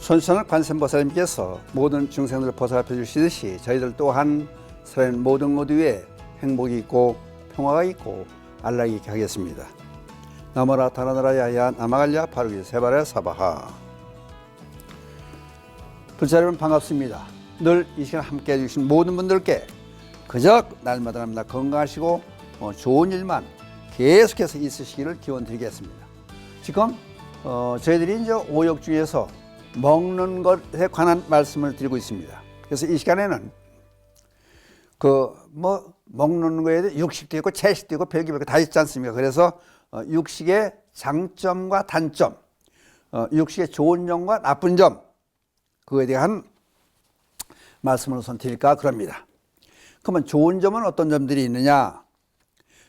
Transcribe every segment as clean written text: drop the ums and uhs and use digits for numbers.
손선을 관세음보살님께서 모든 중생들을 보살펴 주시듯이 저희들 또한 살아있는 모든 위에 행복이 있고 평화가 있고 안락이 있게 하겠습니다. 나무라 다나나라 야야 나마갈랴 바르기 세바라 사바하. 불자 여러분 반갑습니다. 늘 이 시간 함께 해주신 모든 분들께 그저 날마다 건강하시고 좋은 일만 계속해서 있으시기를 기원드리겠습니다. 지금 저희들이 이제 오역 중에서 먹는 것에 관한 말씀을 드리고 있습니다. 그래서 이 시간에는 먹는 거에 육식도 있고 채식도 있고 별게 다 있지 않습니까? 그래서 육식의 장점과 단점, 육식의 좋은 점과 나쁜 점, 그거에 대한 말씀을 우선 드릴까 그럽니다. 그러면 좋은 점은 어떤 점들이 있느냐?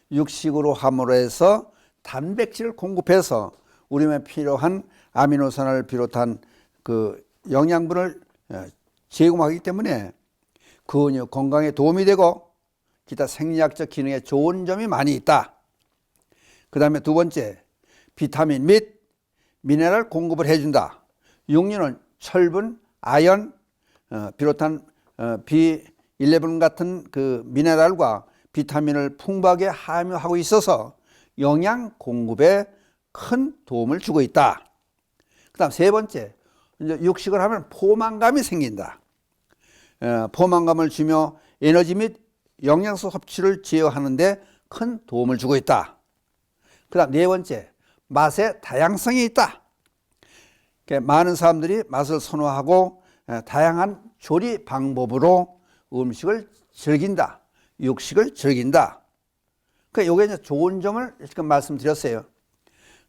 육식으로 함으로 해서 단백질을 공급해서 우리 몸에 필요한 아미노산을 비롯한 그 영양분을 제공하기 때문에 근육 건강에 도움이 되고 기타 생리학적 기능에 좋은 점이 많이 있다. 그 다음에 두 번째, 비타민 및 미네랄 공급을 해준다. 육류는 철분, 아연 비롯한 B11 같은 그 미네랄과 비타민을 풍부하게 함유하고 있어서 영양 공급에 큰 도움을 주고 있다. 그 다음 세 번째, 이제 육식을 하면 포만감이 생긴다. 포만감을 주며 에너지 및 영양소 섭취를 제어하는데 큰 도움을 주고 있다. 그 다음 네 번째, 맛의 다양성이 있다. 많은 사람들이 맛을 선호하고 다양한 조리 방법으로 음식을 즐긴다. 육식을 즐긴다. 그러니까 이게 이제 좋은 점을 지금 말씀드렸어요.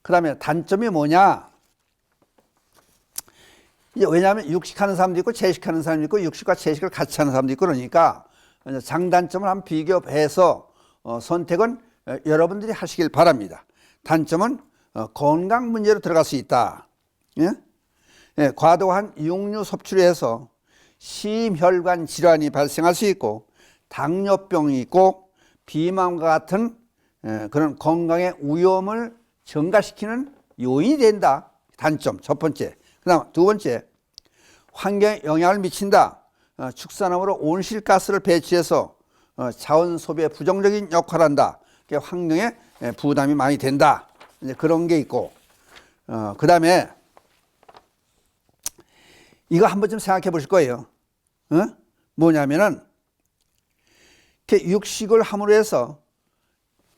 그 다음에 단점이 뭐냐? 왜냐하면 육식하는 사람도 있고 채식하는 사람도 있고 육식과 채식을 같이 하는 사람도 있고 그러니까 장단점을 한번 비교해서 선택은 여러분들이 하시길 바랍니다. 단점은 건강 문제로 들어갈 수 있다. 예? 과도한 육류 섭취를 해서 심혈관 질환이 발생할 수 있고 당뇨병이 있고 비만과 같은 그런 건강의 위험을 증가시키는 요인이 된다. 단점 첫 번째. 그 다음 두 번째, 환경에 영향을 미친다. 축산업으로 온실가스를 배출해서 자원 소비에 부정적인 역할을 한다. 환경에 부담이 많이 된다. 이제 그런 게 있고, 그 다음에 이거 한번 좀 생각해 보실 거예요. 뭐냐면은 이렇게 육식을 함으로 해서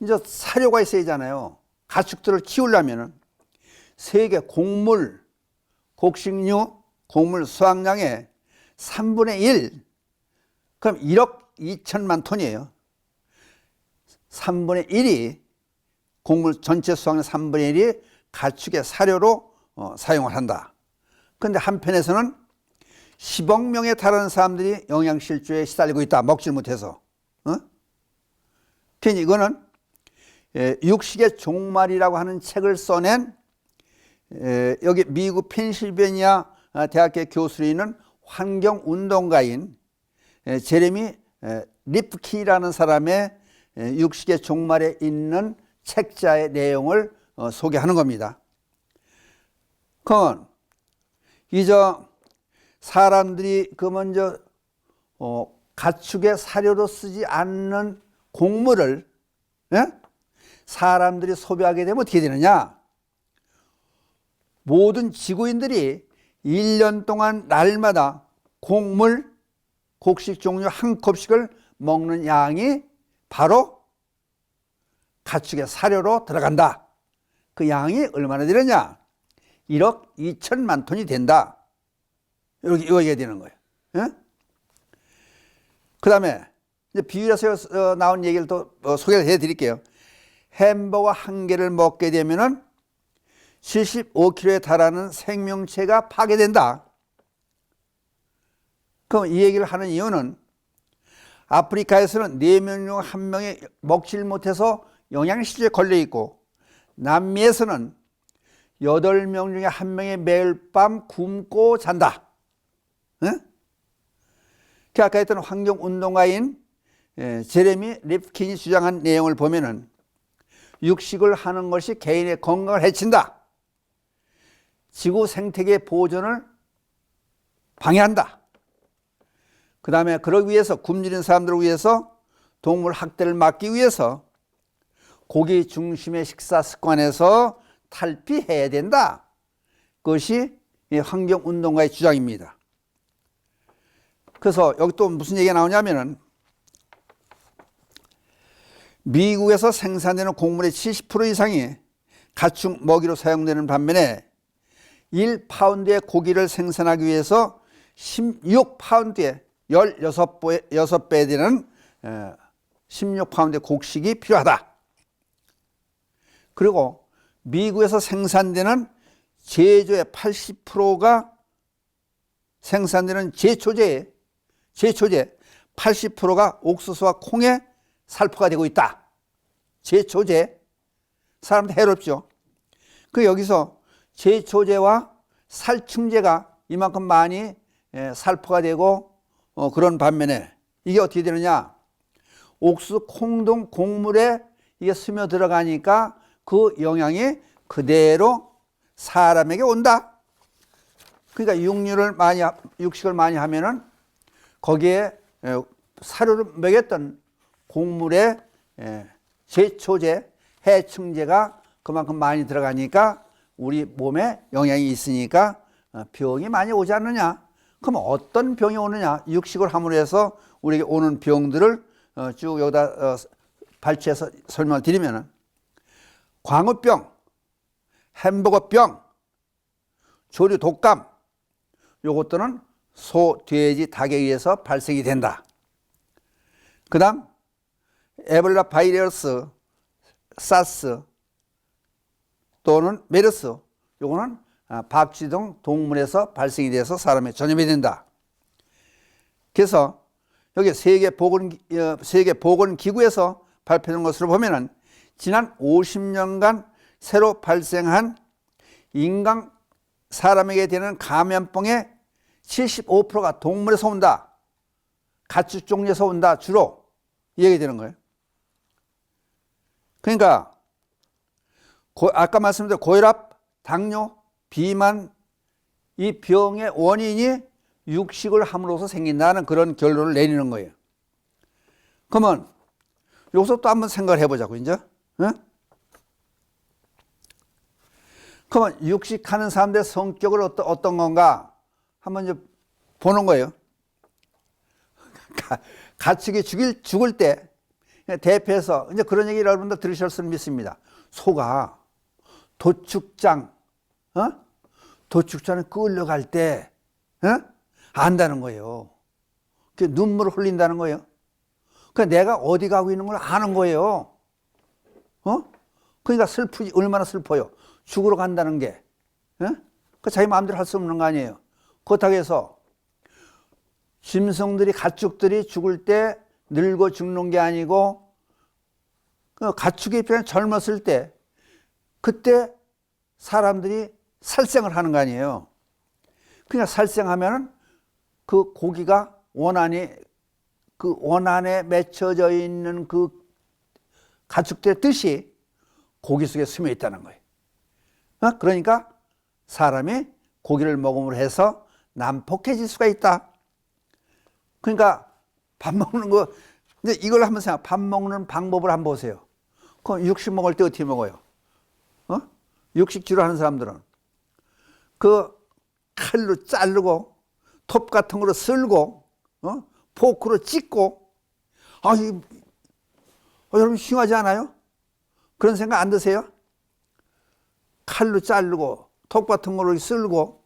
이제 사료가 있어야 하잖아요. 가축들을 키우려면은 세계 곡물, 곡식류, 곡물 수확량의 3분의 1, 그럼 1억 2천만 톤이에요. 3분의 1이 곡물 전체 수확량 3분의 1이 가축의 사료로 사용을 한다. 그런데 한편에서는 10억 명에 달하는 사람들이 영양실조에 시달리고 있다. 먹질 못해서. 그러니 이거는 육식의 종말이라고 하는 책을 써낸 여기 미국 펜실베니아 대학교 교수로 있는 환경운동가인 제레미 리프킨이라는 사람의 육식의 종말에 있는 책자의 내용을 소개하는 겁니다. 그건 이제 사람들이 그 먼저 가축의 사료로 쓰지 않는 곡물을 사람들이 소비하게 되면 어떻게 되느냐? 모든 지구인들이 1년 동안 날마다 곡물, 곡식 종류 한 컵씩을 먹는 양이 바로 가축의 사료로 들어간다. 그 양이 얼마나 되느냐? 1억 2천만 톤이 된다. 이렇게 되는 거예요. 그 다음에 이제 비유해서 나온 얘기를 또 소개를 해 드릴게요. 햄버거 한 개를 먹게 되면은 75kg에 달하는 생명체가 파괴된다. 그럼 이 얘기를 하는 이유는 아프리카에서는 4명 중 1명이 먹질 못해서 영양실조에 걸려 있고 남미에서는 8명 중에 1명이 매일 밤 굶고 잔다. 아까 했던 환경운동가인 제레미 리프킨이 주장한 내용을 보면은 육식을 하는 것이 개인의 건강을 해친다. 지구 생태계 보존을 방해한다. 그 다음에 그러기 위해서 굶주린 사람들을 위해서 동물 학대를 막기 위해서 고기 중심의 식사 습관에서 탈피해야 된다. 그것이 환경운동가의 주장입니다. 그래서 여기 또 무슨 얘기가 나오냐면은 미국에서 생산되는 곡물의 70% 이상이 가축 먹이로 사용되는 반면에 1파운드의 고기를 생산하기 위해서 16파운드의 16배 되는 16파운드의 곡식이 필요하다. 그리고 미국에서 생산되는 제조의 80%가 생산되는 제초제 80%가 옥수수와 콩의 살포가 되고 있다. 제초제. 사람들 해롭죠. 그 여기서 제초제와 살충제가 이만큼 많이 살포가 되고 그런 반면에 이게 어떻게 되느냐? 옥수수, 콩 등 곡물에 이게 스며 들어가니까 그 영향이 그대로 사람에게 온다. 그러니까 육식을 많이 하면은 거기에 사료를 먹였던 곡물에 제초제, 해충제가 그만큼 많이 들어가니까 우리 몸에 영향이 있으니까 병이 많이 오지 않느냐? 그럼 어떤 병이 오느냐? 육식을 함으로 해서 우리에게 오는 병들을 쭉 여기다 발췌해서 설명을 드리면은 광우병, 햄버거병, 조류 독감, 요것들은 소, 돼지, 닭에 의해서 발생이 된다. 그 다음 에볼라 바이러스, 사스 또는 메르스, 요거는 박쥐 등 동물에서 발생이 돼서 사람에 전염이 된다. 그래서 여기 세계보건기구에서 발표된 것으로 보면은 지난 50년간 새로 발생한 인간 사람에게 되는 감염병의 75%가 동물에서 온다. 가축 종류에서 온다. 주로 이 얘기 되는 거예요. 그러니까 아까 말씀드린 고혈압, 당뇨, 비만 이 병의 원인이 육식을 함으로써 생긴다는 그런 결론을 내리는 거예요. 그러면 여기서 또 한번 생각을 해보자고 이제. 응? 그러면 육식하는 사람들의 성격을 어떤 건가 한번 이제 보는 거예요. 가축이 죽을 때 대표해서 이제 그런 얘기 여러분들 들으셨을 믿습니다. 소가 도축장에 끌려갈 때 안다는 거예요. 눈물을 흘린다는 거예요. 그러니까 내가 어디 가고 있는 걸 아는 거예요. 그러니까 슬프지, 얼마나 슬퍼요. 죽으러 간다는 게. 그 자기 마음대로 할 수 없는 거 아니에요. 그렇다고 해서 짐승들이, 가축들이 죽을 때 늙어 죽는 게 아니고 가축의 입장에 젊었을 때 그때 사람들이 살생을 하는 거 아니에요. 그러니까 살생하면은 그 고기가 원안에 맺혀져 있는 그 가축들의 뜻이 고기 속에 스며 있다는 거예요. 그러니까 사람이 고기를 먹음으로 해서 난폭해질 수가 있다. 그러니까 밥 먹는 거, 이제 이걸 한번 밥 먹는 방법을 한번 보세요. 그럼 육식 먹을 때 어떻게 먹어요? 육식주로 하는 사람들은 그 칼로 자르고 톱 같은 거로 쓸고 포크로 찍고 여러분 흉하지 않아요? 그런 생각 안 드세요? 칼로 자르고 톱 같은 거로 쓸고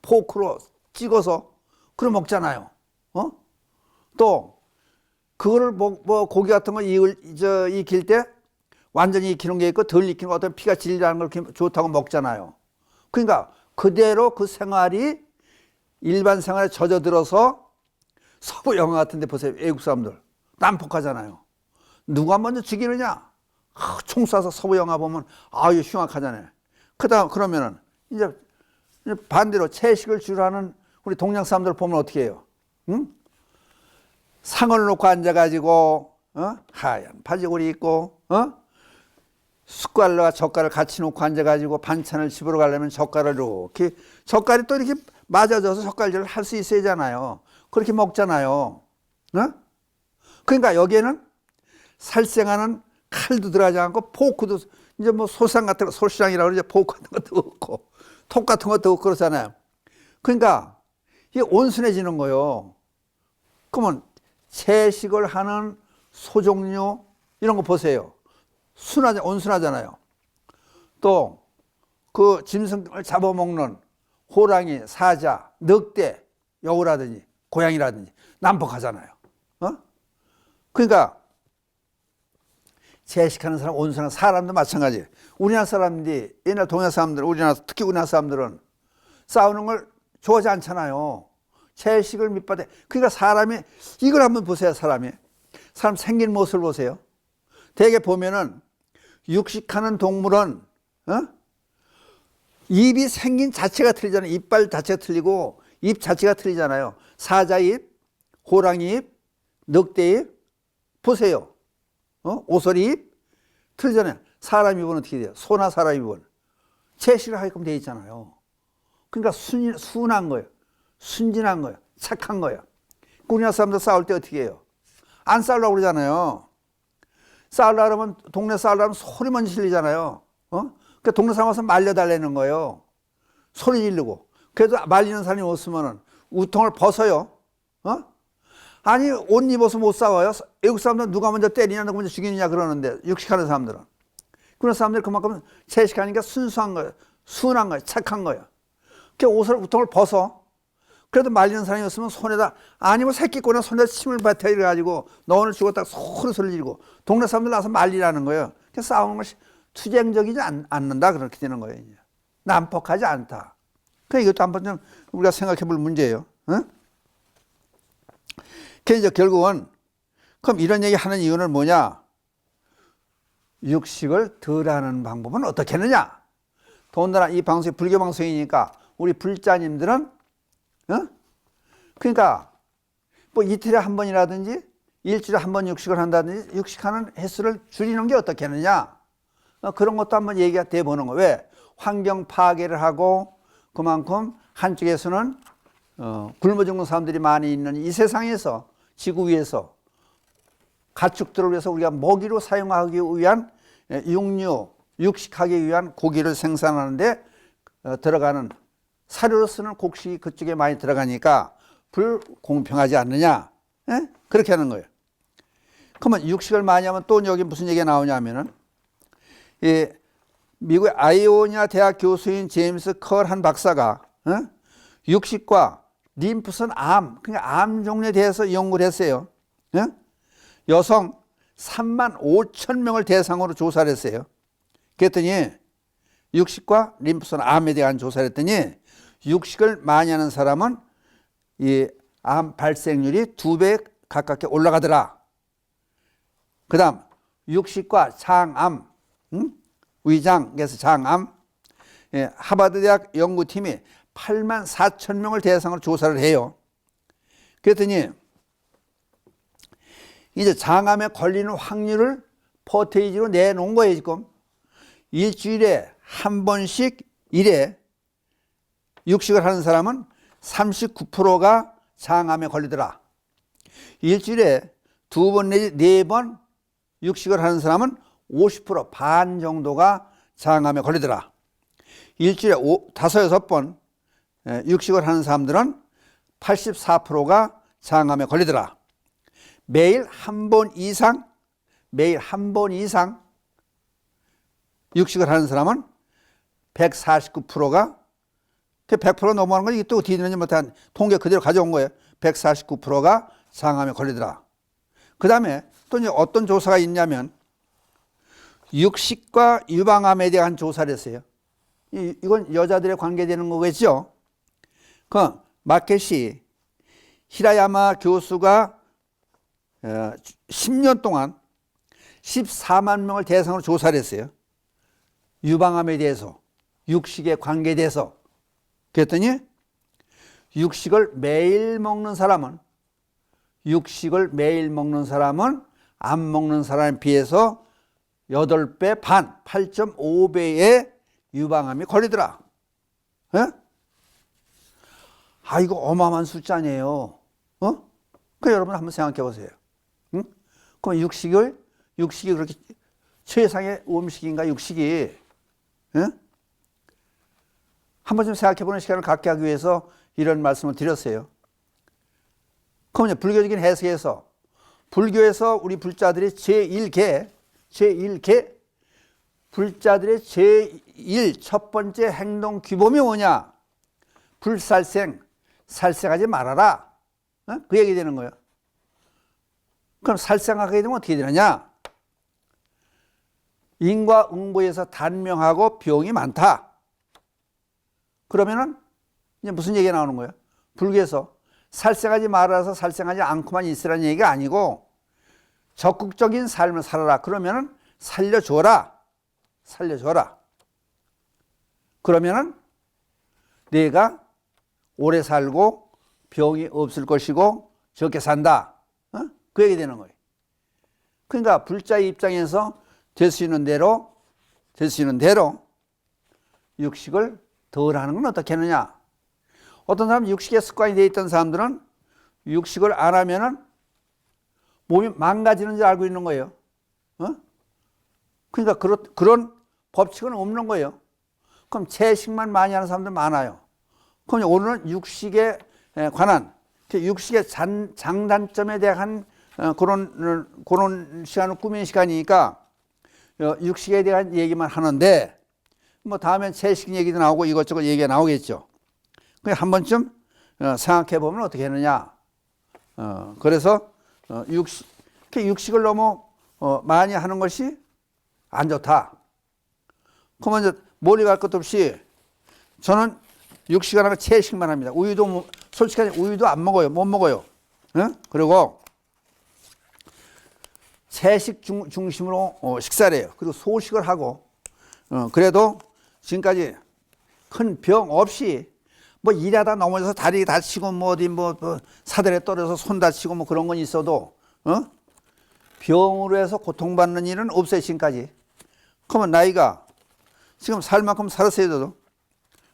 포크로 찍어서 그걸 먹잖아요. 또 그거를 고기 같은 거 익힐 때 완전히 익히는 게 있고 덜 익히는 거 어떤 피가 질리라는 걸 좋다고 먹잖아요. 그러니까 그대로 그 생활이 일반 생활에 젖어들어서 서부 영화 같은 데 보세요. 외국 사람들 난폭하잖아요. 누가 먼저 죽이느냐? 총 쏴서 서부 영화 보면 이거 흉악하잖아요. 그러면은 이제 반대로 채식을 주로 하는 우리 동양 사람들 보면 어떻게 해요? 상을 놓고 앉아가지고 하얀 바지고리 입고 숟갈과 젓갈을 같이 놓고 앉아가지고 반찬을 집으러 가려면 젓갈을 이렇게 젓갈이 또 이렇게 맞아져서 젓갈질을 할 수 있어야 하잖아요. 그렇게 먹잖아요. 어? 그러니까 여기에는 살생하는 칼도 들어가지 않고 포크도 이제 뭐 소상 같은 거, 소시장이라고 그러죠. 포크 같은 것도 없고 톱 같은 것도 없고 그렇잖아요. 그러니까 이게 온순해지는 거예요. 그러면 채식을 하는 소종류 이런 거 보세요. 온순하잖아요. 또 그 짐승을 잡아먹는 호랑이, 사자, 늑대, 여우라든지 고양이라든지 난폭하잖아요. 어? 그러니까 채식하는 사람, 온순한 사람도 마찬가지예요. 우리나라 사람들이, 옛날 동양 사람들, 특히 우리나라 사람들은 싸우는 걸 좋아하지 않잖아요. 채식을 밑바닥. 그러니까 사람이, 이걸 한번 보세요, 사람 생긴 모습을 보세요. 대개 보면은 육식하는 동물은, 입이 생긴 자체가 틀리잖아요. 이빨 자체가 틀리고, 입 자체가 틀리잖아요. 사자 입, 호랑이 입, 늑대 입, 보세요. 오소리 입, 틀리잖아요. 사람 입은 어떻게 돼요? 소나 사람 입은. 채식을 하게끔 되어 있잖아요. 그러니까 순한 거예요. 순진한 거예요. 착한 거예요. 우리나라 사람들 싸울 때 어떻게 해요? 안 싸우려고 그러잖아요. 싸우려고 그러면, 동네 싸우려면 소리만 질리잖아요. 그 동네 사람 와서 말려달라는 거예요. 소리 지르고. 그래도 말리는 사람이 없으면은 우통을 벗어요. 아니, 옷 입어서 못 싸워요. 외국 사람들은 누가 먼저 때리냐, 누가 먼저 죽이느냐 그러는데, 육식하는 사람들은. 그런 사람들이 그만큼 채식하니까 순수한 거예요. 순한 거예요. 착한 거예요. 그 우통을 벗어. 그래도 말리는 사람이 없으면 손에다, 아니 뭐 새끼 꼬나 손에다 침을 뱉어 이래가지고 너 오늘 죽었다 소리 지르고 동네 사람들 나서 말리라는 거예요. 그래서 싸우는 것이 투쟁적이지 않는다 그렇게 되는 거예요. 난폭하지 않다. 그러니까 이것도 한번 좀 우리가 생각해 볼 문제예요. 그래서 결국은 그럼 이런 얘기 하는 이유는 뭐냐? 육식을 덜 하는 방법은 어떻게 하느냐? 더군다나 이 방송이 불교 방송이니까 우리 불자님들은 그러니까 뭐 이틀에 한 번이라든지 일주일에 한 번 육식을 한다든지 육식하는 횟수를 줄이는 게 어떻게 하느냐? 그런 것도 한번 얘기가 돼 보는 거예요. 왜? 환경 파괴를 하고 그만큼 한쪽에서는 굶어 죽는 사람들이 많이 있는 이 세상에서 지구 위에서 가축들을 위해서 우리가 먹이로 사용하기 위한 육식하기 위한 고기를 생산하는데 들어가는 사료로 쓰는 곡식이 그쪽에 많이 들어가니까 불공평하지 않느냐? 그렇게 하는 거예요. 그러면 육식을 많이 하면 또 여기 무슨 얘기가 나오냐면은 미국의 아이오니아 대학 교수인 제임스 컬 한 박사가 육식과 림프선 암, 그러니까 암 종류에 대해서 연구를 했어요. 여성 3만 5천 명을 대상으로 조사를 했어요. 그랬더니 육식과 림프선 암에 대한 조사를 했더니 육식을 많이 하는 사람은 이 암 발생률이 2배 가깝게 올라가더라. 그 다음 육식과 장암, 위장에서 장암, 하버드 대학 연구팀이 8만 4천 명을 대상으로 조사를 해요. 그랬더니 이제 장암에 걸리는 확률을 퍼센테이지로 내놓은 거예요. 지금 일주일에 한 번씩 일에 육식을 하는 사람은 39%가 장암에 걸리더라. 일주일에 2번 내지 4번 육식을 하는 사람은 50% 반 정도가 장암에 걸리더라. 일주일에 5, 6번 육식을 하는 사람들은 84%가 장암에 걸리더라. 매일 한 번 이상 육식을 하는 사람은 149%가 100% 넘어가는 건 이게 또 어떻게 되는지 못한 통계 그대로 가져온 거예요. 149%가 장암에 걸리더라. 그 다음에 또 이제 어떤 조사가 있냐면 육식과 유방암에 대한 조사를 했어요. 이건 여자들에 관계되는 거겠죠. 그 마켓이 히라야마 교수가 10년 동안 14만 명을 대상으로 조사를 했어요. 유방암에 대해서, 육식에 관계돼서. 그랬더니 육식을 매일 먹는 사람은 안 먹는 사람에 비해서 8배 반, 8.5배의 유방암이 걸리더라. 아, 이거 어마어마한 숫자 아니에요. 그 여러분 한번 생각해 보세요. 응? 그럼 육식이 그렇게 최상의 음식인가, 육식이? 응? 한번 좀 생각해 보는 시간을 갖게 하기 위해서 이런 말씀을 드렸어요. 그럼 이제 불교적인 해석에서, 불교에서 우리 불자들이 제1계, 불자들의 제1 첫 번째 행동 규범이 뭐냐? 불살생, 살생하지 말아라. 그 얘기 되는 거예요. 그럼 살생하게 되면 어떻게 되느냐? 인과응보에서 단명하고 병이 많다. 그러면은 이제 무슨 얘기가 나오는 거예요? 불교에서 살생하지 말아서 살생하지 않고만 있으라는 얘기가 아니고 적극적인 삶을 살아라. 그러면은 살려줘라. 그러면은 내가 오래 살고 병이 없을 것이고 적게 산다. 그 얘기 되는 거예요. 그러니까 불자의 입장에서 될 수 있는 대로 육식을 덜 하는 건 어떻게 하느냐? 어떤 사람 육식에 습관이 되어 있던 사람들은 육식을 안 하면은 몸이 망가지는 줄 알고 있는 거예요. 그러니까 그런 법칙은 없는 거예요. 그럼 채식만 많이 하는 사람들 많아요. 그럼 오늘은 육식에 관한, 육식의 장단점에 대한 그런 시간을 꾸민 시간이니까 육식에 대한 얘기만 하는데, 뭐 다음엔 채식 얘기도 나오고 이것저것 얘기가 나오겠죠. 그냥 한 번쯤 생각해 보면 어떻게 하느냐. 그래서 육식을 너무 많이 하는 것이 안 좋다. 그러면 이제 멀리 갈 것도 없이 저는 육식을 하면 채식만 합니다. 우유도 솔직하게 우유도 안 먹어요. 못 먹어요. 그리고 채식 중심으로 식사를 해요. 그리고 소식을 하고 그래도 지금까지 큰 병 없이 뭐 일하다 넘어져서 다리 다치고 뭐 어디 뭐 사다리에 떨어져서 손 다치고 뭐 그런 건 있어도 병으로 해서 고통받는 일은 없어요. 지금까지. 그러면 나이가 지금 살 만큼 살았어요.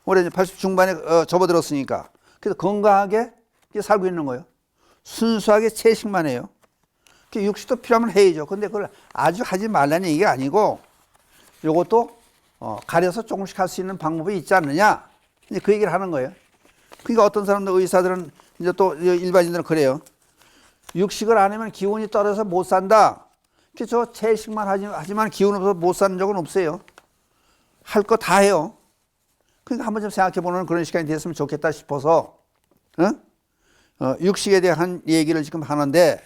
올해 이제 80 중반에 접어들었으니까. 그래서 건강하게 살고 있는 거예요. 순수하게 채식만 해요. 육식도 필요하면 해야죠. 근데 그걸 아주 하지 말라는 얘기가 아니고 요것도 가려서 조금씩 할 수 있는 방법이 있지 않느냐. 이제 그 얘기를 하는 거예요. 그러니까 어떤 사람들 의사들은 이제 또 일반인들은 그래요. 육식을 안 하면 기운이 떨어져서 못 산다. 저 채식만 하지만 기운 없어서 못 사는 적은 없어요. 할 거 다 해요. 그러니까 한번 좀 생각해보는 그런 시간이 됐으면 좋겠다 싶어서 육식에 대한 얘기를 지금 하는데,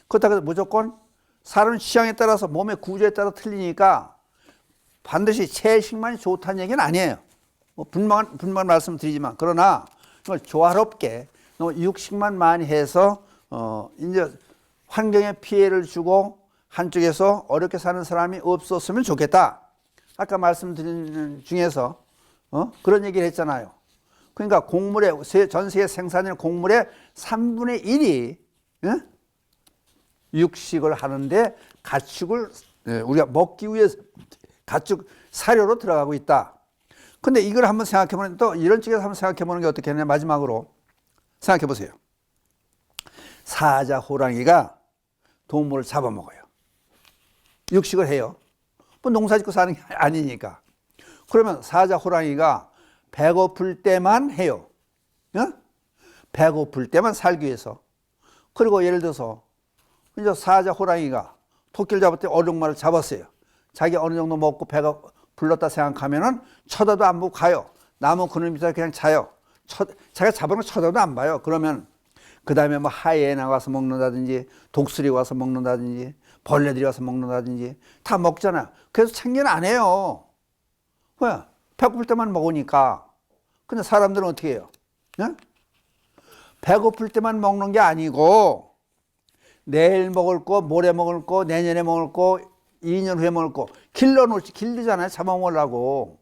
그렇다고 해서 무조건 사람 취향에 따라서 몸의 구조에 따라 틀리니까 반드시 채식만이 좋다는 얘기는 아니에요. 뭐 분명한 말씀드리지만, 그러나 조화롭게 너무 육식만 많이 해서 이제 환경에 피해를 주고 한쪽에서 어렵게 사는 사람이 없었으면 좋겠다. 아까 말씀드린 중에서 그런 얘기를 했잖아요. 그러니까 전 세계 생산량 곡물의 3분의 1이 육식을 하는데 가축을 우리가 먹기 위해서 가축 사료로 들어가고 있다. 근데 이걸 한번 생각해 보면, 또 이런 쪽에서 한번 생각해 보는 게 어떻게 하냐. 마지막으로 생각해 보세요. 사자, 호랑이가 동물을 잡아먹어요. 육식을 해요. 뭐 농사 짓고 사는 게 아니니까. 그러면 사자, 호랑이가 배고플 때만 해요. 배고플 때만 살기 위해서. 그리고 예를 들어서 이제 사자, 호랑이가 토끼를 잡을 때 어룡말을 잡았어요. 자기 어느 정도 먹고 배가 불렀다 생각하면은 쳐다도 안 보고 가요. 나무 그늘 밑에 그냥 자요. 자기가 잡은 거 쳐다도 안 봐요. 그러면 그 다음에 뭐 하이에나 와서 먹는다든지, 독수리 와서 먹는다든지, 벌레들이 와서 먹는다든지 다 먹잖아요. 그래서 참견 안 해요. 왜? 배고플 때만 먹으니까. 근데 사람들은 어떻게 해요? 배고플 때만 먹는 게 아니고 내일 먹을 거, 모레 먹을 거, 내년에 먹을 거, 2년 후에 먹을 거 길러놓지, 길르잖아요. 잡아먹으려고.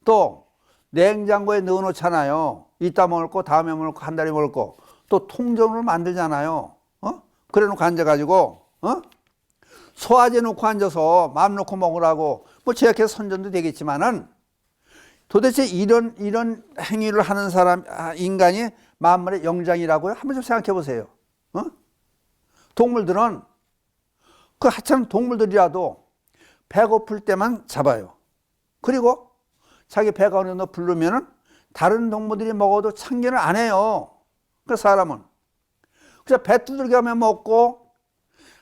또 냉장고에 넣어놓잖아요. 이따 먹을 거, 다음에 먹을 거, 한 달에 먹을 거. 또 통전으로 만들잖아요. 그래놓고 앉아가지고 소화제 놓고 앉아서 마음 놓고 먹으라고 뭐 제약해서 선전도 되겠지만은 도대체 이런 행위를 하는 사람, 인간이 만물의 영장이라고요? 한번 좀 생각해 보세요. 동물들은, 그 하찮은 동물들이라도 배고플 때만 잡아요. 그리고 자기 배가 어느 정도 부르면은 다른 동물들이 먹어도 참견을 안 해요. 그 사람은. 그래서 배 두들겨 하면 먹고,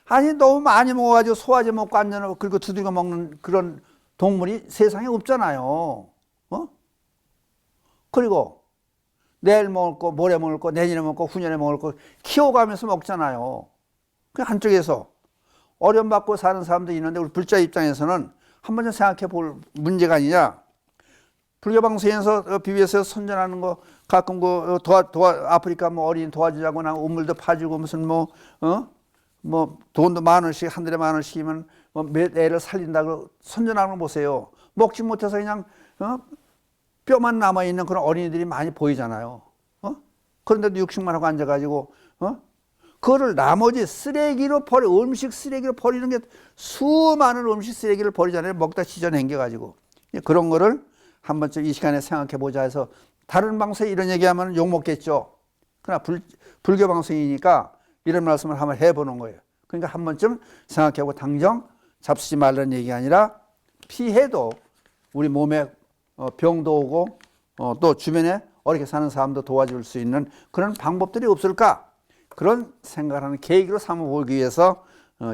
아니, 너무 많이 먹어가지고 소화제 먹고 앉아놓고 그리고 두들겨 먹는 그런 동물이 세상에 없잖아요. 그리고 내일 먹을 거, 모레 먹을 거, 내년에 먹을 거, 후년에 먹을 거 키워가면서 먹잖아요. 그 한쪽에서 어려움받고 사는 사람도 있는데 우리 불자 입장에서는 한 번 좀 생각해 볼 문제가 아니냐. 불교방송에서 BBS에서 선전하는 거 가끔 그 아프리카 뭐 어린이 도와주자거나 우물도 파주고 무슨 뭐 돈도 10,000원씩 한 달에 10,000원씩이면 뭐 몇 애를 살린다고 선전하는 거 보세요. 먹지 못해서 그냥 뼈만 남아 있는 그런 어린이들이 많이 보이잖아요. 그런데도 육식만 하고 앉아가지고 그거를 나머지 쓰레기로 음식 쓰레기로 버리는 게 수많은 음식 쓰레기를 버리잖아요. 먹다 찢어낸겨가지고 그런 거를 한 번쯤 이 시간에 생각해 보자 해서 다른 방송에 이런 얘기하면 욕 먹겠죠. 그러나 불교 방송이니까 이런 말씀을 한번 해보는 거예요. 그러니까 한 번쯤 생각해보고 당장 잡수지 말라는 얘기가 아니라 피해도 우리 몸에 병도 오고 또 주변에 어렵게 사는 사람도 도와줄 수 있는 그런 방법들이 없을까? 그런 생각을 하는 계기로 삼아보기 위해서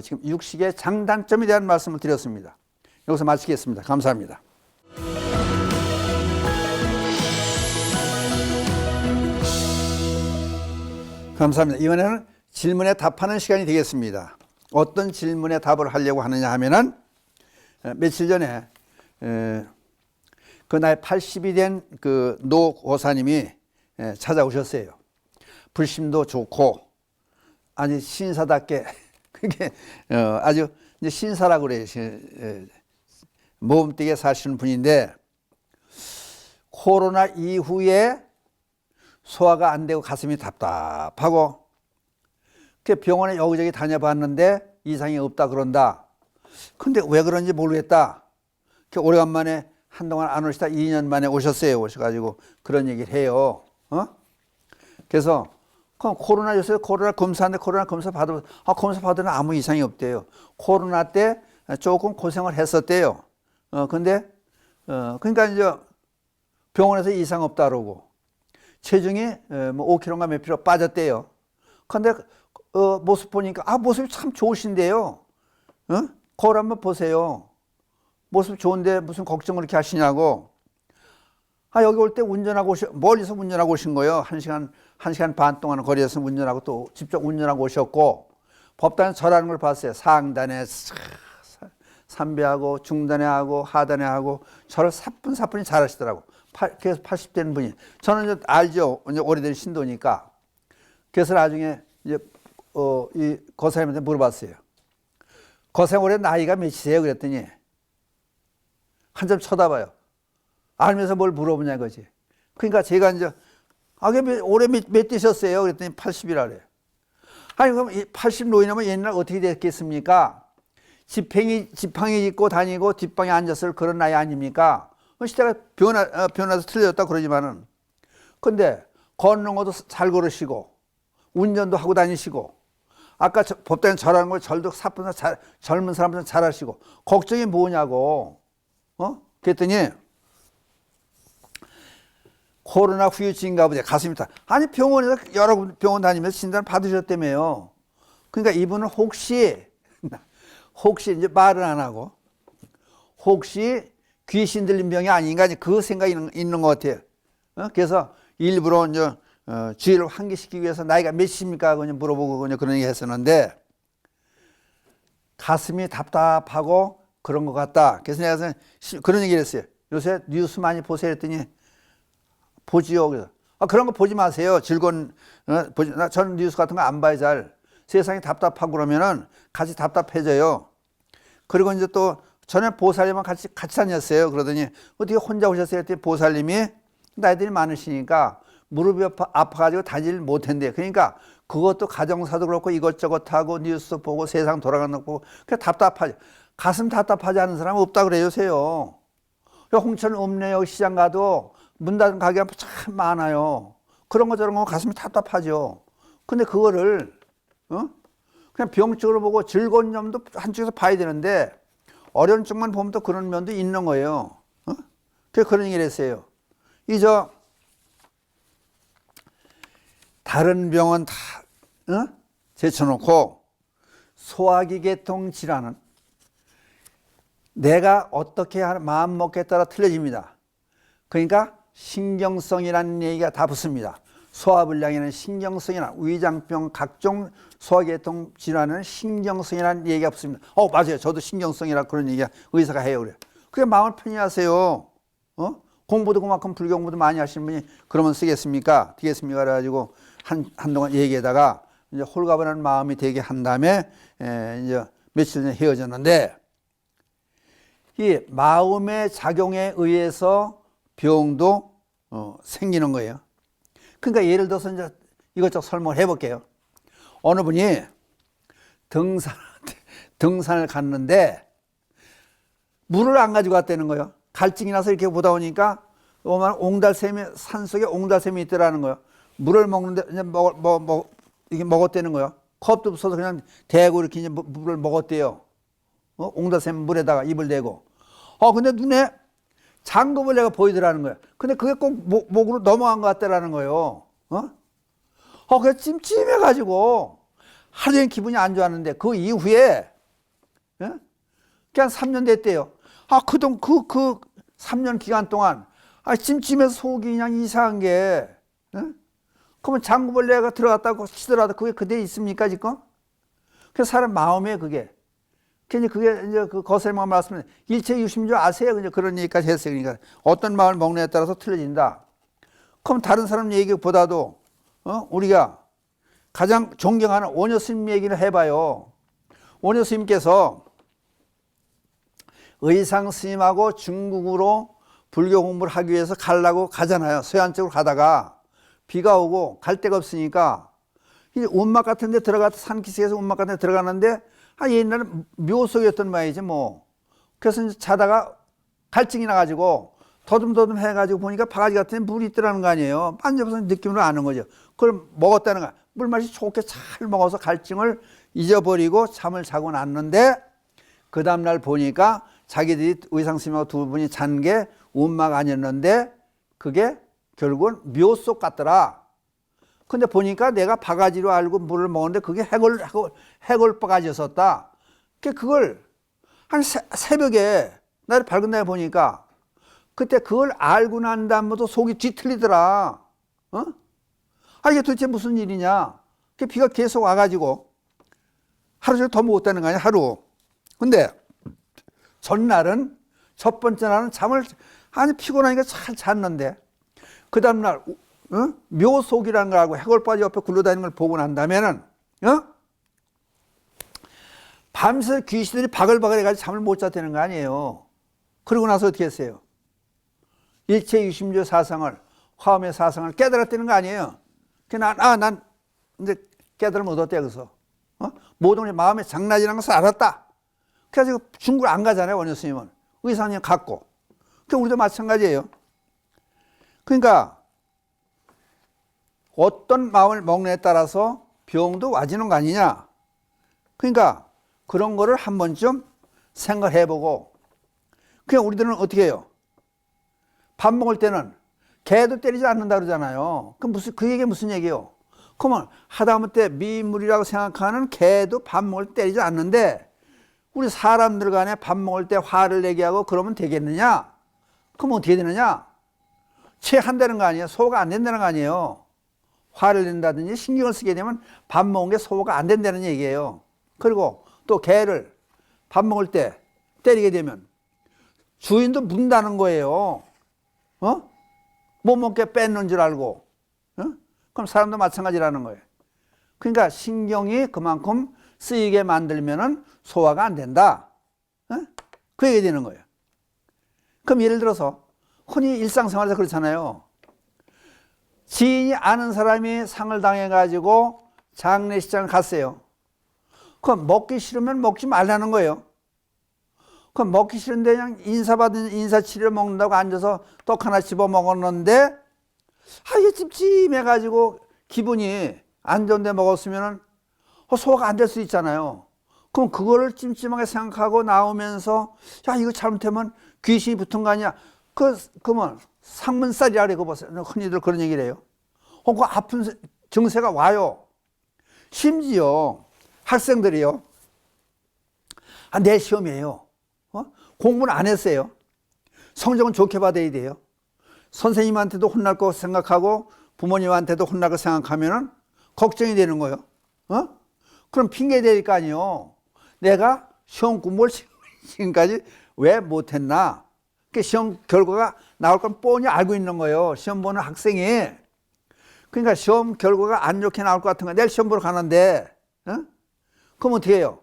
지금 육식의 장단점에 대한 말씀을 드렸습니다. 여기서 마치겠습니다. 감사합니다. 감사합니다. 이번에는 질문에 답하는 시간이 되겠습니다. 어떤 질문에 답을 하려고 하느냐 하면은 며칠 전에 그 나이 80이 된 그 노 고사님이 찾아오셨어요. 불심도 좋고 아주 신사답게 그게 아주 신사라고 그래요. 모범되게 사시는 분인데 코로나 이후에 소화가 안 되고 가슴이 답답하고 그 병원에 여기저기 다녀봤는데 이상이 없다 그런다. 근데 왜 그런지 모르겠다. 오래간만에 한동안 안 오시다 2년 만에 오셨어요. 오셔가지고 그런 얘기를 해요. 그래서 코로나 요새 코로나 검사하는데 코로나 검사 검사 받으면 아무 이상이 없대요. 코로나 때 조금 고생을 했었대요. 근데 그러니까 이제 병원에서 이상 없다 그러고 체중이 뭐 5kg가 몇 kg 빠졌대요. 근데 모습 보니까 모습이 참 좋으신데요. 거울 한번 보세요. 모습 좋은데 무슨 걱정을 이렇게 하시냐고. 여기 올 때 멀리서 운전하고 오신 거예요. 1시간 반 동안 거리에서 운전하고 또 직접 운전하고 오셨고, 법당에 절하는 걸 봤어요. 상단에 삼배하고 중단에 하고 하단에 하고 절을 사뿐사뿐히 잘 하시더라고. 그래서 80된 분이. 저는 이제 알죠. 이제 오래된 신도니까. 그래서 나중에 이제 이 거사님한테 물어봤어요. 거사님 올해 나이가 몇이세요? 그랬더니 한참 쳐다봐요. 알면서 뭘 물어보냐 이거지. 그러니까 제가 이제 올해 몇 되셨어요? 그랬더니 80이라 그래요. 아니 그럼 80 노인이면 옛날 어떻게 됐겠습니까? 지팡이 짚고 다니고 뒷방에 앉았을 그런 나이 아닙니까? 시대가 변해서 틀려졌다 그러지만은. 근데 걷는 것도 잘 걸으시고 운전도 하고 다니시고 아까 법당에 절하는 걸 절도 사뿐사 젊은 사람들은 잘 하시고 걱정이 뭐냐고. 그랬더니 코로나 후유증인가 보다. 가슴이 다. 아니 병원에서 여러 병원 다니면서 진단 받으셨다며요. 그러니까 이분은 혹시 이제 말은 안 하고 혹시 귀신 들린 병이 아닌가 그 생각이 있는 것 같아요. 그래서 일부러 이제 주의를 환기시키기 위해서 나이가 몇입니까? 그냥 물어보고 그냥 그런 얘기 했었는데 가슴이 답답하고 그런 것 같다. 그래서 내가 그런 얘기를 했어요. 요새 뉴스 많이 보세요 했더니 보지요. 그래서 그런 거 보지 마세요. 즐거운 저는 뉴스 같은 거 안 봐요. 잘. 세상이 답답하고 그러면은 같이 답답해져요. 그리고 이제 또 전에 보살님은 같이 다녔어요. 그러더니 어떻게 혼자 오셨어요? 했더니 보살님이 나이들이 많으시니까 무릎이 아파가지고 다니질 못한대요. 그러니까 그것도 가정사도 그렇고 이것저것 하고 뉴스 보고 세상 돌아가는 거 보고 그냥 답답하죠. 가슴 답답하지 않은 사람은 없다 그래요. 요새요. 홍천 읍내역 시장 가도 문 닫은 가게가 참 많아요. 그런 거 저런 거 가슴이 답답하죠. 근데 그거를 그냥 병적으로 보고 즐거운 점도 한쪽에서 봐야 되는데 어려운 쪽만 보면 또 그런 면도 있는 거예요. 그래서 그런 얘기를 했어요. 다른 병은 다 제쳐놓고 소화기계통 질환은 내가 어떻게 하는 마음먹기에 따라 틀려집니다. 그러니까 신경성이라는 얘기가 다 붙습니다. 소화불량에는 신경성이나 위장병 각종 소화계통 질환에는 신경성이라는 얘기가 붙습니다. 맞아요. 저도 신경성이라 그런 얘기가 의사가 해요. 그래. 그게 마음을 편히 하세요. 공부도 그만큼 불경부도 많이 하시는 분이 그러면 쓰겠습니까? 되겠습니까? 그래가지고 한동안 얘기하다가 이제 홀가분한 마음이 되게 한 다음에 이제 며칠 전에 헤어졌는데 이 마음의 작용에 의해서 병도 생기는 거예요. 그러니까 예를 들어서 이제 이것저것 설명을 해볼게요. 어느 분이 등산을 갔는데 물을 안 가지고 왔다는 거예요. 갈증이 나서 이렇게 보다 보니까 산속에 옹달샘이 있더라는 거예요. 물을 먹는데 이제 이게 먹었다는 거예요. 컵도 없어서 그냥 대고 이렇게 이제 물을 먹었대요. 옹달샘 물에다가 입을 대고. 근데 눈에 장거벌레가 보이더라는 거예요. 근데 그게 꼭 목으로 넘어간 것 같다라는 거예요. 그게 찜찜해가지고 하루 종일 기분이 안 좋았는데 그 이후에 그냥 3년 됐대요. 그 3년 기간 동안 찜찜해서 속이 그냥 이상한 게 그러면 장구벌레가 들어갔다고 치더라도 그게 그대로 있습니까 지금? 그 사람 마음에 그게 이제 그 거슬만 말씀은 일체 유심줄 아세요? 이제 그런 얘기까지 했어요. 그러니까 어떤 마음을 먹느냐에 따라서 틀려진다. 그럼 다른 사람 얘기보다도 우리가 가장 존경하는 원효 스님 얘기를 해봐요. 원효 스님께서 의상 스님하고 중국으로 불교 공부를 하기 위해서 가려고 가잖아요. 서안 쪽으로 가다가 비가 오고 갈 데가 없으니까 이제 운막 같은 데 들어가서 산기슭에서 운막 같은 데 들어가는데 옛날에 묘속이었던 모양이지 뭐. 그래서 이제 자다가 갈증이 나가지고 더듬더듬 해가지고 보니까 바가지 같은 데 물이 있더라는 거 아니에요. 만져봐서 느낌으로 아는 거죠. 그걸 먹었다는 거야. 물맛이 좋게 잘 먹어서 갈증을 잊어버리고 잠을 자고 났는데 그 다음날 보니까 자기들이 의상스님하고 두 분이 잔 게 운막 아니었는데 그게 결국은 묘속 같더라. 근데 보니까 내가 바가지로 알고 물을 먹었는데 그게 해골 바가지였었다. 그걸 한 새벽에 나를 밝은 날에 보니까 그때 그걸 알고 난 다음부터 속이 뒤틀리더라. 이게 도대체 무슨 일이냐. 비가 계속 와가지고 하루 종일 더 먹었다는 거 아니야, 하루. 근데 전날은, 첫 번째 날은 잠을 피곤하니까 잘 잤는데 그 다음날 묘속이라는 걸 알고 해골바지 옆에 굴러다니는 걸 보고 난 다음에는 밤새 귀신들이 바글바글 해가지고 잠을 못 잤다는 거 아니에요. 그러고 나서 어떻게 했어요? 일체 유심조 사상을, 화엄의 사상을 깨달았다는 거 아니에요. 난 이제 깨달음 얻었대. 그래서 모든 우리 마음의 장난이라는 것을 알았다. 그래서 중국을 안 가잖아요. 원효 스님은 의상님 갖고. 우리도 마찬가지예요. 그러니까 어떤 마음을 먹느냐에 따라서 병도 와지는 거 아니냐. 그러니까 그런 거를 한 번쯤 생각해보고. 그냥 우리들은 어떻게 해요? 밥 먹을 때는 개도 때리지 않는다 그러잖아요. 그 얘기 무슨 얘기예요? 그러면 하다못해 미인물이라고 생각하는 개도 밥 먹을 때 때리지 않는데 우리 사람들 간에 밥 먹을 때 화를 내게 하고 그러면 되겠느냐? 그럼 어떻게 되느냐? 체한다는 거 아니에요? 소화가 안 된다는 거 아니에요? 화를 낸다든지 신경을 쓰게 되면 밥 먹은 게 소화가 안 된다는 얘기예요. 그리고 또 개를 밥 먹을 때 때리게 되면 주인도 문다는 거예요. 못 먹게 뺏는 줄 알고. 그럼 사람도 마찬가지라는 거예요. 그러니까 신경이 그만큼 쓰이게 만들면은 소화가 안 된다. 그 얘기 되는 거예요. 그럼 예를 들어서 흔히 일상생활에서 그렇잖아요. 지인이 아는 사람이 상을 당해가지고 장례식장을 갔어요. 그럼 먹기 싫으면 먹지 말라는 거예요. 그럼 먹기 싫은데 그냥 인사받은 인사치레를 먹는다고 앉아서 떡 하나 집어 먹었는데, 이게 찜찜해가지고 기분이 안 좋은데 먹었으면은 소화가 안 될 수 있잖아요. 그럼 그거를 찜찜하게 생각하고 나오면서, 야, 이거 잘못하면 귀신이 붙은 거 아니야? 그러면 상문살이라 그래. 그거 보세요. 흔히들 그런 얘기를 해요. 그 아픈 증세가 와요. 심지어 학생들이요. 내일 시험이에요. 공부는 안 했어요. 성적은 좋게 받아야 돼요. 선생님한테도 혼날 거 생각하고 부모님한테도 혼날 거 생각하면은 걱정이 되는 거예요. 그럼 핑계 댈 거 아니에요. 내가 시험 공부를 지금까지 왜 못했나? 시험 결과가 나올 건 뻔히 알고 있는 거예요. 시험 보는 학생이. 그러니까 시험 결과가 안 좋게 나올 것 같은 거 내일 시험 보러 가는데, 그럼 어떻게 해요?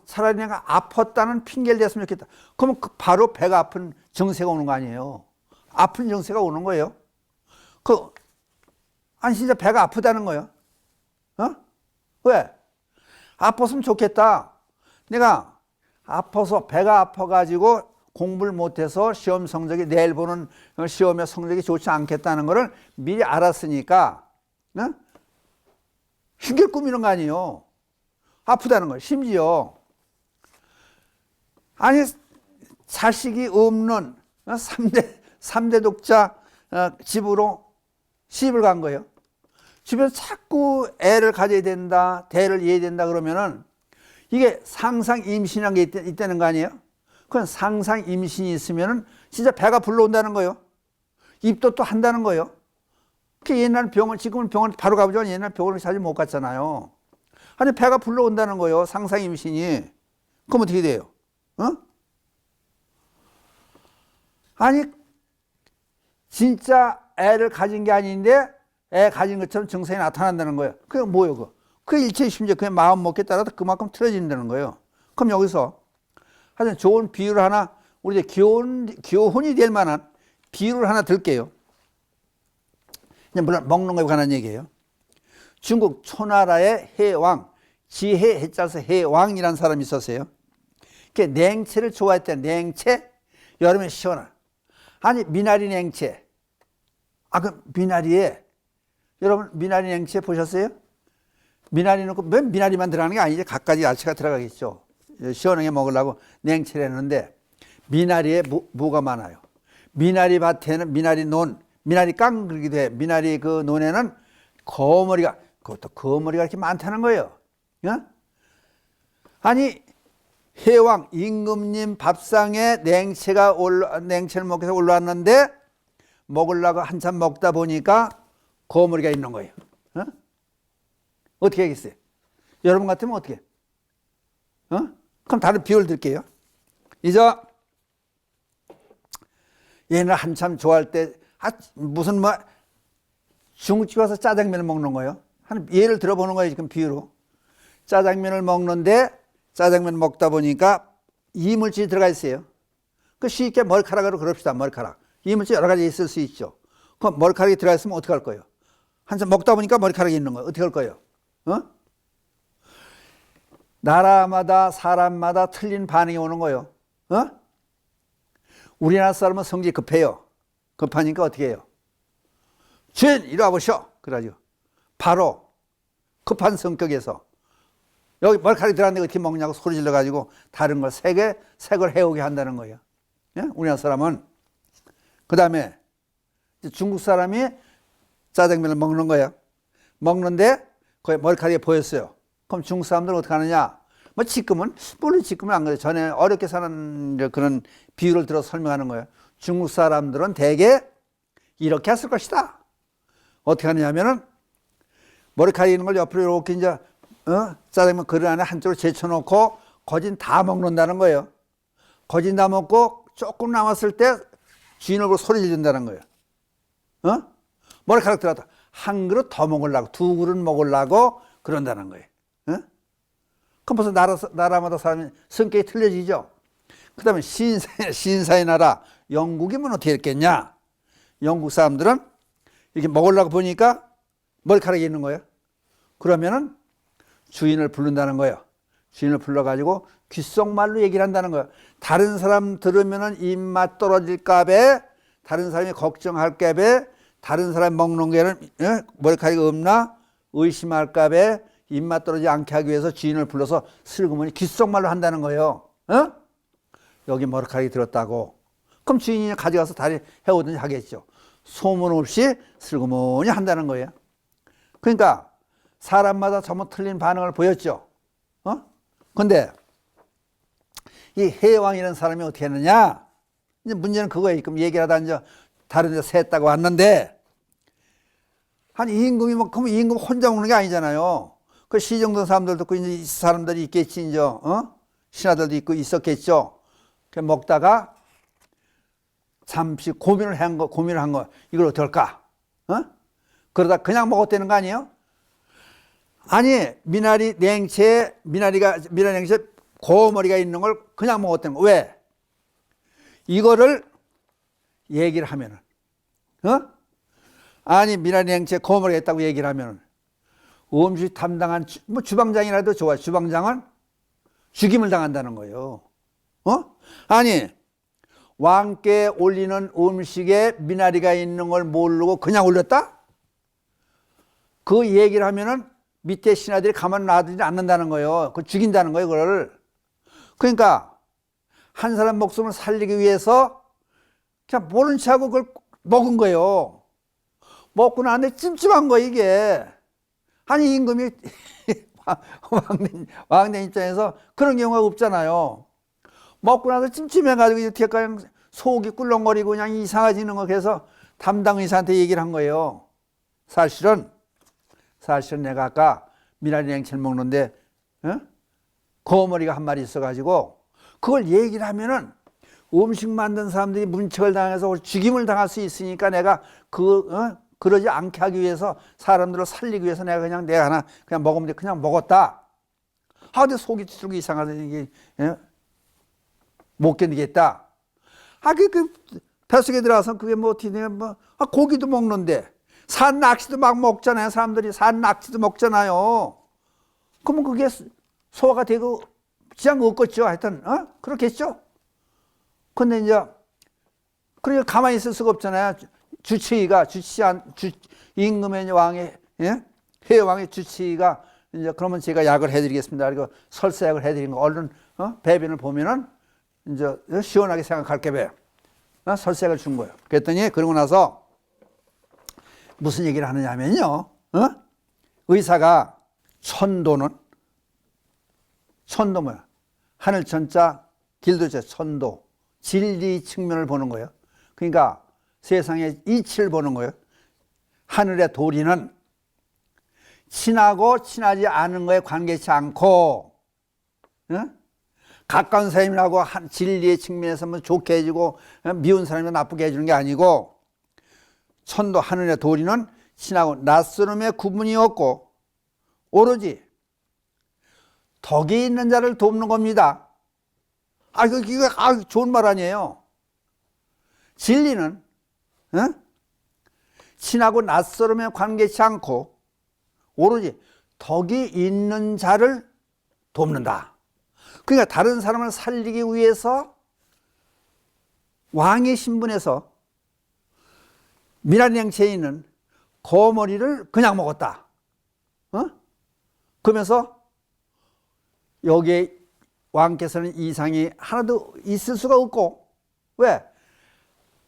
차라리 내가 아팠다는 핑계를 댔으면 좋겠다. 그러면 바로 배가 아픈 증세가 오는 거 아니에요. 아픈 증세가 오는 거예요. 진짜 배가 아프다는 거예요. 왜? 아팠으면 좋겠다. 내가 아파서 배가 아파가지고 공부를 못해서 시험 성적이 내일 보는 시험의 성적이 좋지 않겠다는 거를 미리 알았으니까 흉기를 꾸미는 거 아니에요. 아프다는 거예요. 심지어 자식이 없는 3대 독자 집으로 시집을 간 거예요. 집에서 자꾸 애를 가져야 된다, 대를 이어야 된다 그러면은 이게 상상 임신이라는 게 있다는 거 아니에요? 그건 상상 임신이 있으면은 진짜 배가 불러온다는 거예요. 입도 또 한다는 거예요. 옛날 지금은 병원 바로 가보죠. 옛날 병원을 자주 못 갔잖아요. 배가 불러온다는 거예요. 상상 임신이. 그럼 어떻게 돼요? 진짜 애를 가진 게 아닌데 애 가진 것처럼 증상이 나타난다는 거예요. 그게 뭐예요? 그 일체 심지어 그냥 마음 먹기에 따라서 그만큼 틀어진다는 거예요. 그럼 여기서 하여튼 좋은 비유를 하나, 우리 이제 교훈이 될 만한 비유를 하나 들게요. 물론 먹는 거에 관한 얘기예요. 중국 초나라의 해왕, 지혜 해자서 해왕이라는 사람이 있었어요. 냉채를 좋아했대. 냉채? 여름에 시원한. 미나리 냉채. 그럼 미나리에, 여러분 미나리 냉채 보셨어요? 미나리 넣고 맨 미나리만 들어가는 게 아니지. 갖가지 야채가 들어가겠죠. 시원하게 먹으려고 냉채를 했는데 미나리에 뭐가 많아요? 미나리 밭에는 미나리 깡 그러기도 해. 미나리 그 논에는 그것도 거머리가 이렇게 많다는 거예요. 해왕 임금님 밥상에 냉채를 먹기 위해서 올라왔는데 먹으려고 한참 먹다 보니까 거머리가 있는 거예요. 어떻게 하겠어요? 여러분 같으면 어떻게 해? 그럼 다른 비유를 들게요. 이제 얘는 한참 좋아할 때 무슨 중국집 와서 짜장면을 먹는 거예요. 예를 들어보는 거예요. 지금 비유로. 짜장면을 먹는데 짜장면 먹다 보니까 이물질이 들어가 있어요. 쉽게 머리카락으로 그럽시다. 머리카락. 이물질 여러 가지 있을 수 있죠. 그럼 머리카락이 들어가 있으면 어떻게 할 거예요? 한참 먹다 보니까 머리카락이 있는 거예요. 어떻게 할 거예요? 나라마다 사람마다 틀린 반응이 오는 거예요. 우리나라 사람은 성질이 급해요. 급하니까 어떻게 해요? 주인 이리 와보시오. 그러죠. 바로 급한 성격에서 여기 머리카락이 들어갔는데 어떻게 먹냐고 소리 질러가지고 다른 걸 색을 해오게 한다는 거예요. 우리나라 사람은. 그 다음에 중국 사람이 짜장면을 먹는 거예요. 먹는데 거기 머리카락이 보였어요. 그럼 중국 사람들은 어떻게 하느냐? 물론 지금은 안 그래요. 전에 어렵게 사는 그런 비유를 들어 설명하는 거예요. 중국 사람들은 대개 이렇게 했을 것이다. 어떻게 하느냐면은 머리카락이 있는 걸 옆으로 이렇게 이제 짜장면 그릇 안에 한쪽으로 제쳐놓고 거진 다 먹는다는 거예요. 거진 다 먹고 조금 남았을 때 주인을 보고 소리 지른다는 거예요. 머리카락 들어갔다. 한 그릇 더 먹으려고, 두 그릇 먹으려고 그런다는 거예요. 그럼 벌써 나라마다 사람이 성격이 틀려지죠. 그 다음에 신사의 나라, 영국이면 어떻게 했겠냐? 영국 사람들은 이렇게 먹으려고 보니까 머리카락이 있는 거예요. 그러면은 주인을 부른다는 거예요. 주인을 불러가지고 귓속말로 얘기를 한다는 거야. 다른 사람 들으면은 입맛 떨어질까 봐, 다른 사람이 걱정할까 봐, 다른 사람 먹는 게는 머리카락이 없나 의심할까 봐 입맛 떨어지지 않게 하기 위해서 주인을 불러서 슬그머니 귓속말로 한다는 거예요. 여기 머리카락이 들었다고. 그럼 주인이 가져가서 다리 해오든지 하겠죠. 소문 없이 슬그머니 한다는 거예요. 그러니까 사람마다 전부 틀린 반응을 보였죠. 근데 이 해왕이라는 사람이 어떻게 했느냐? 이제 문제는 그거예요. 그럼 얘기를 하다 이제 다른 데 샜다고 왔는데, 한 임금이 뭐, 그럼 임금 혼자 먹는 게 아니잖아요. 그 시정동 사람들도 있고, 이제 사람들이 있겠지, 이제, 신하들도 있고 있었겠죠. 그 먹다가 잠시 고민을 한 거, 이걸 어떨까? 그러다 그냥 먹었다는 거 아니에요? 아니, 미나리 냉채 고머리가 있는 걸 그냥 먹었다는 거. 왜? 이거를 얘기를 하면은, 아니, 미나리 냉채 고머리가 있다고 얘기를 하면은, 음식 담당한, 뭐 주방장이라도 좋아. 주방장은 죽임을 당한다는 거예요. 아니, 왕께 올리는 음식에 미나리가 있는 걸 모르고 그냥 올렸다? 그 얘기를 하면은 밑에 신하들이 가만 놔두지 않는다는 거예요. 그 죽인다는 거예요, 그걸. 그러니까 한 사람 목숨을 살리기 위해서 그냥 모른 척하고 그걸 먹은 거예요. 먹고 나는데 찜찜한 거예요, 이게. 아니, 임금이 왕내 입장에서 그런 경우가 없잖아요. 먹고 나서 찜찜해가지고 이렇게 그냥 속이 꿀렁거리고 그냥 이상해지는 거. 그래서 담당 의사한테 얘기를 한 거예요. 사실은 내가 아까 미나리 냉채를 먹는데 거머리가 한 마리 있어가지고 그걸 얘기를 하면은 음식 만든 사람들이 문책을 당해서 죽임을 당할 수 있으니까 내가 그러지 않게 하기 위해서 사람들을 살리기 위해서 내가 하나 그냥 먹으면 돼. 그냥 먹었다. 근데 속이 찌르고 이상하다. 이게 못 견디겠다. 그 뱃속에 들어가서 그게 뭐 어떻게 되냐, 고기도 먹는데 산 낙지도 막 먹잖아요. 사람들이 산 낙지도 먹잖아요. 그러면 그게 소화가 되고 지장 없겠죠. 하여튼 그렇겠죠. 근데 이제 그러니까 가만히 있을 수가 없잖아요. 임금의 왕의 해왕의 주치의가 이제 그러면 제가 약을 해드리겠습니다. 그리고 설사약을 해드린 거 얼른 배변을 보면은 이제 시원하게 생각할게 봐. 설사약을 준 거예요. 그랬더니 그러고 나서 무슨 얘기를 하느냐면요. 의사가 천도 뭐야? 하늘 천자, 길도자 천도. 진리 측면을 보는 거예요. 그러니까 세상의 이치를 보는 거예요. 하늘의 도리는 친하고 친하지 않은 거에 관계치 않고, 가까운 사람이라고 진리의 측면에서 뭐 좋게 해주고 미운 사람이 나쁘게 해주는 게 아니고, 천도 하늘의 도리는 친하고 낯설음의 구분이 없고 오로지 덕이 있는 자를 돕는 겁니다. 이거 좋은 말 아니에요. 진리는 친하고 낯설음에 관계치 않고 오로지 덕이 있는 자를 돕는다. 그러니까 다른 사람을 살리기 위해서 왕의 신분에서 미나리 냉채에 있는 거머리를 그냥 먹었다. 그러면서 여기에 왕께서는 이상이 하나도 있을 수가 없고, 왜?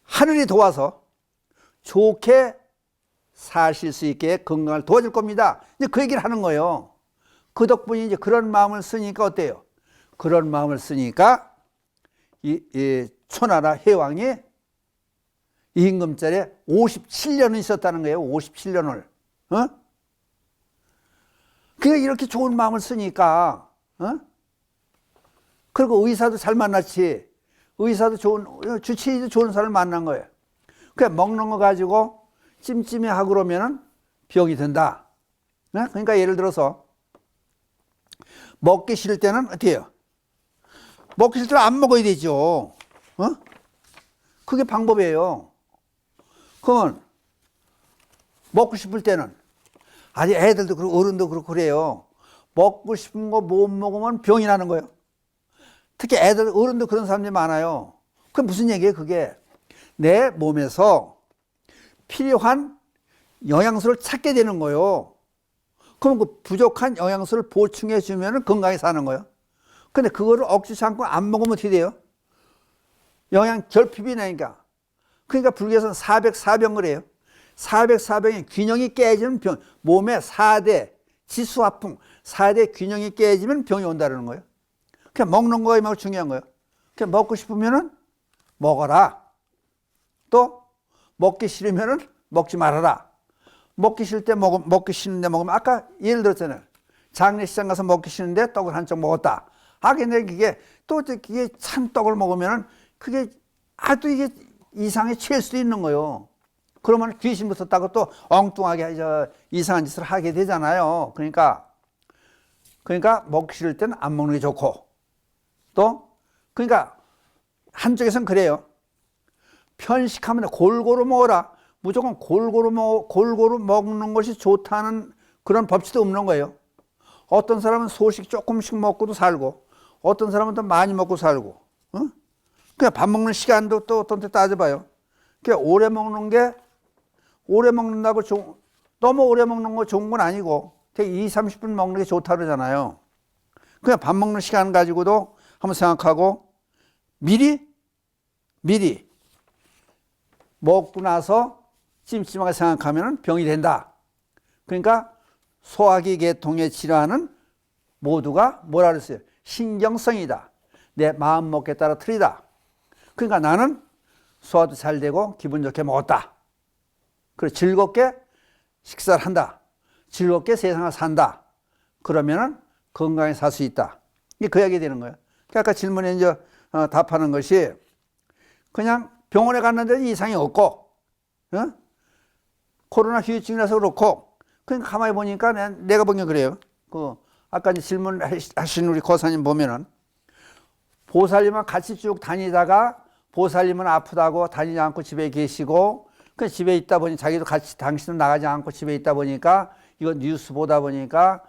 하늘이 도와서 좋게 사실 수 있게 건강을 도와줄 겁니다. 이제 그 얘기를 하는 거예요. 그 덕분에 이제 그런 마음을 쓰니까 어때요? 그런 마음을 쓰니까 이 초나라 해왕이 임금자리에 57년을 있었다는 거예요. 57년을. 그게 이렇게 좋은 마음을 쓰니까, 그리고 의사도 잘 만났지. 의사도 주치의도 좋은 사람을 만난 거예요. 그냥 먹는 거 가지고 찜찜해하고 그러면은 병이 든다. 그러니까 예를 들어서 먹기 싫을 때는 어떻게 해요? 먹기 싫을 때는 안 먹어야 되죠. 그게 방법이에요. 그러면 먹고 싶을 때는, 아니 애들도 그렇고 어른도 그렇고 그래요. 먹고 싶은 거 못 먹으면 병이 나는 거예요. 특히 애들, 어른도 그런 사람들이 많아요. 그게 무슨 얘기예요, 그게? 내 몸에서 필요한 영양소를 찾게 되는 거예요. 그럼 그 부족한 영양소를 보충해 주면 건강히 사는 거예요. 근데 그거를 억지 참고 안 먹으면 어떻게 돼요? 영양 결핍이 나니까. 그러니까 불교에서는 404병을 해요. 404병이 균형이 깨지면 병, 몸의 4대 지수화풍, 4대 균형이 깨지면 병이 온다는 거예요. 그냥 먹는 거가 이만큼 중요한 거예요. 그냥 먹고 싶으면은 먹어라. 또 먹기 싫으면은 먹지 말아라. 먹기 싫을 때 먹기 싫은데 먹으면 아까 예를 들었잖아요. 장례식장 가서 먹기 싫은데 떡을 한 쪽 먹었다. 근데 그게 또 이게 참 떡을 먹으면은 그게 아주 이게 이상에 취할 수도 있는 거예요. 그러면 귀신 붙었다고 또 엉뚱하게 이상한 짓을 하게 되잖아요. 그러니까 먹기 싫을 때는 안 먹는 게 좋고, 또 그러니까 한쪽에서는 그래요. 편식하면 골고루 먹어라. 무조건 골고루 먹는 것이 좋다는 그런 법칙도 없는 거예요. 어떤 사람은 소식 조금씩 먹고도 살고, 어떤 사람은 더 많이 먹고 살고, 그냥 밥 먹는 시간도 또 어떤 때 따져봐요. 그냥 오래 먹는다고 너무 오래 먹는 거 좋은 건 아니고, 되게 20-30분 먹는 게 좋다 그러잖아요. 그냥 밥 먹는 시간 가지고도 한번 생각하고, 미리 먹고 나서 찜찜하게 생각하면 병이 된다. 그러니까 소화기 계통의 질환은 모두가 뭐라 그랬어요? 신경성이다. 내 마음먹기에 따라 틀리다. 그러니까 나는 소화도 잘 되고 기분 좋게 먹었다. 그리고 즐겁게 식사를 한다. 즐겁게 세상을 산다. 그러면은 건강히 살 수 있다. 이게 그 이야기 되는 거예요. 아까 질문에 이제 답하는 것이 그냥 병원에 갔는데 이상이 없고, 코로나 후유증이라서 그렇고, 그러니까 가만히 보니까 내가 보기엔 그래요. 아까 이제 질문하신 우리 고사님 보면은 보살님은 같이 쭉 다니다가 보살님은 아프다고 다니지 않고 집에 계시고, 그 집에 있다 보니 자기도 같이 당신은 나가지 않고 집에 있다 보니까 이거 뉴스 보다 보니까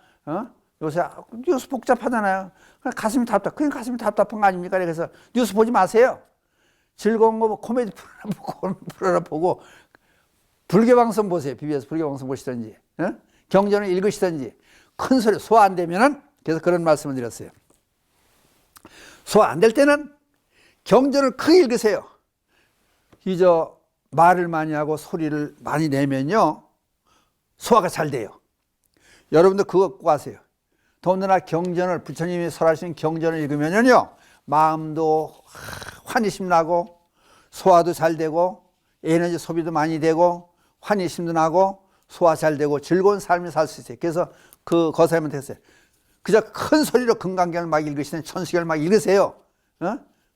요새 뉴스 복잡하잖아요. 가슴이 답답. 그냥 가슴이 답답한 거 아닙니까? 그래서 뉴스 보지 마세요. 즐거운 거 코미디 프로그램 보고 불교 방송 보세요. BBS 불교 방송 보시든지, 경전을 읽으시든지. 큰 소리 소화 안 되면은, 그래서 그런 말씀을 드렸어요. 소화 안 될 때는 경전을 크게 읽으세요. 말을 많이 하고 소리를 많이 내면요, 소화가 잘 돼요. 여러분도 그거 꼭 아세요. 더군다나 경전을, 부처님이 설하신 경전을 읽으면요, 마음도 환희심 나고, 소화도 잘 되고, 에너지 소비도 많이 되고, 환희심도 나고, 소화 잘 되고, 즐거운 삶을 살 수 있어요. 그래서 그 거사님한테 했어요. 그저 큰 소리로 금강경을 막 읽으시는 천수경을 막 읽으세요.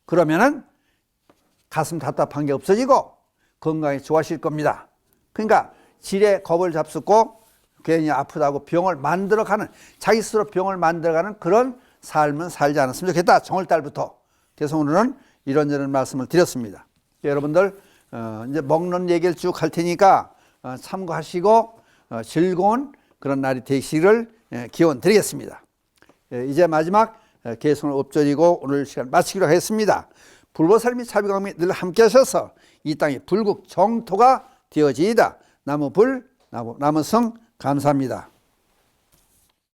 그러면은 가슴 답답한 게 없어지고 건강이 좋아질 겁니다. 그러니까 질에 겁을 잡수고 괜히 아프다고 병을 만들어가는, 자기 스스로 병을 만들어가는 그런 삶은 살지 않았으면 좋겠다. 정월달부터. 그래서 오늘은 이런저런 말씀을 드렸습니다. 여러분들 이제 먹는 얘기를 쭉 할 테니까 참고하시고 즐거운 그런 날이 되시기를 기원 드리겠습니다. 이제 마지막 개성을 엎드리고 오늘 시간 마치기로 하겠습니다. 불보살미 차비강미 늘 함께 하셔서 이 땅이 불국 정토가 되어지이다. 나무불 나무성 감사합니다.